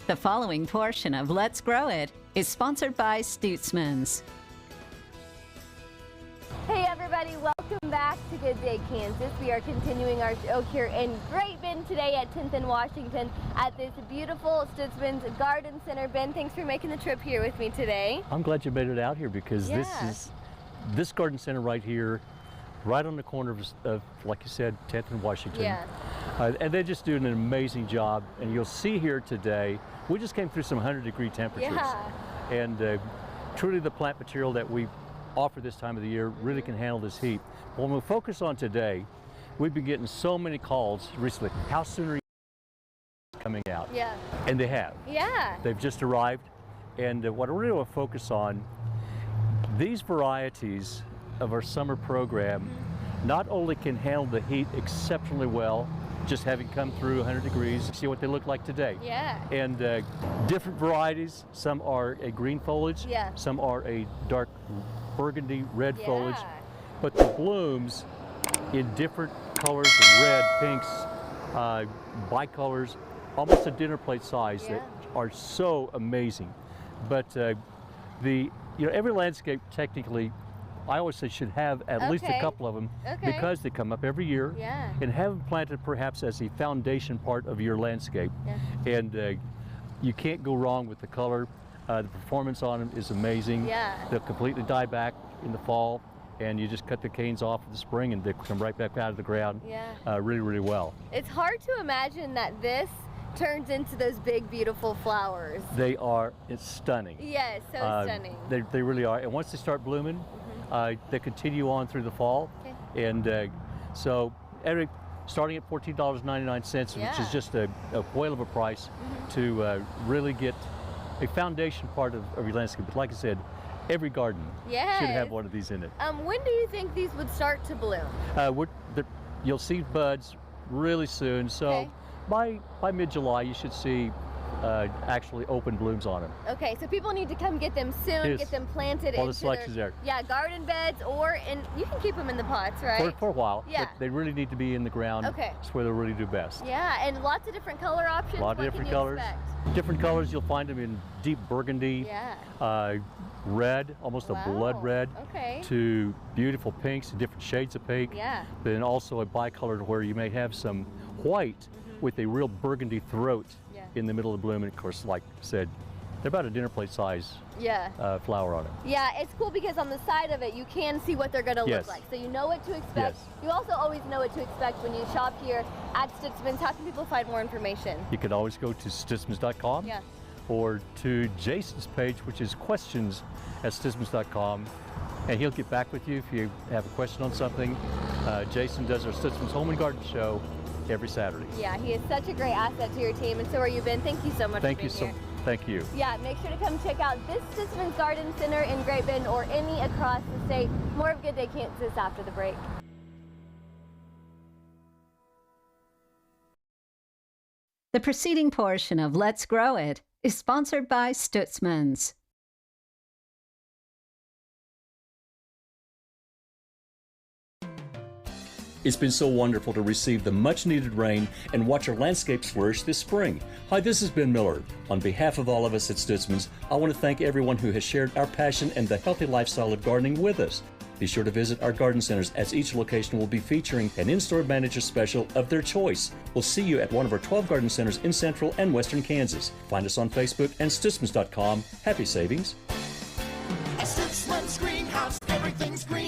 The following portion of Let's Grow It is sponsored by Stutzman's. Hey everybody, welcome back to Good Day Kansas. We are continuing our show here in Great Bend today at 10th and Washington at this beautiful Stutzman's Garden Center. Ben, thanks for making the trip here with me today. I'm glad you made it out here because this garden center right here, right on the corner of like you said, 10th and Washington. Yeah. And they just do an amazing job. And you'll see here today, we just came through some 100-degree temperatures. Yeah. And truly the plant material that we offer this time of the year really can handle this heat. But when we focus on today, we've been getting so many calls recently. How soon are you coming out? Yeah. And they have. Yeah. They've just arrived. And what I really want to focus on, these varieties of our summer program not only can handle the heat exceptionally well, just having come through 100 degrees, see what they look like today. Yeah. And different varieties, some are a green foliage, some are a dark burgundy red foliage, but the blooms in different colors, red, pinks, bicolors, almost a dinner plate size that are so amazing. But every landscape technically, I always say should have at least a couple of them because they come up every year and have them planted perhaps as a foundation part of your landscape. And you can't go wrong with the color. The performance on them is amazing. They'll completely die back in the fall, and you just cut the canes off in the spring and they come right back out of the ground really, really well. It's hard to imagine that this turns into those big, beautiful flowers. They are, it's stunning. Yes, so stunning. They really are. And once they start blooming, they continue on through the fall. And so starting at $14.99, which is just a whale of a price to really get a foundation part of your landscape. But like I said, every garden should have one of these in it. When do you think these would start to bloom? You'll see buds really soon. So by mid-July, you should see actually open blooms on them. Okay, so people need to come get them soon, get them planted into the selection's there. Garden beds, and you can keep them in the pots, right? For a while, but they really need to be in the ground. That's where they'll really do best. Yeah, and lots of different color options. A lot of different colors. Different colors, you'll find them in deep burgundy, red, almost a blood red, to beautiful pinks, different shades of pink. Then also a bicolor where you may have some white with a real burgundy throat in the middle of the bloom. And of course, like I said, they're about a dinner plate size flower on it. Yeah, it's cool because on the side of it, you can see what they're going to look like. So you know what to expect. You also always know what to expect when you shop here at Stutzman's. How can people find more information? You can always go to stutzmans.com or to Jason's page, which is questions@stutzmans.com. And he'll get back with you if you have a question on something. Jason does our Stutzman's Home and Garden Show every Saturday. Yeah, he is such a great asset to your team, and so are you, Ben. Thank you so much for being here. Thank you. Yeah, make sure to come check out this Stutzman's Garden Center in Great Bend or any across the state. More of Good Day Kansas after the break. The preceding portion of Let's Grow It is sponsored by Stutzman's. It's been so wonderful to receive the much-needed rain and watch our landscapes flourish this spring. Hi, this is Ben Miller. On behalf of all of us at Stutzman's, I want to thank everyone who has shared our passion and the healthy lifestyle of gardening with us. Be sure to visit our garden centers, as each location will be featuring an in-store manager special of their choice. We'll see you at one of our 12 garden centers in central and western Kansas. Find us on Facebook and Stutzmans.com. Happy savings. A Stutzman's greenhouse, everything's green.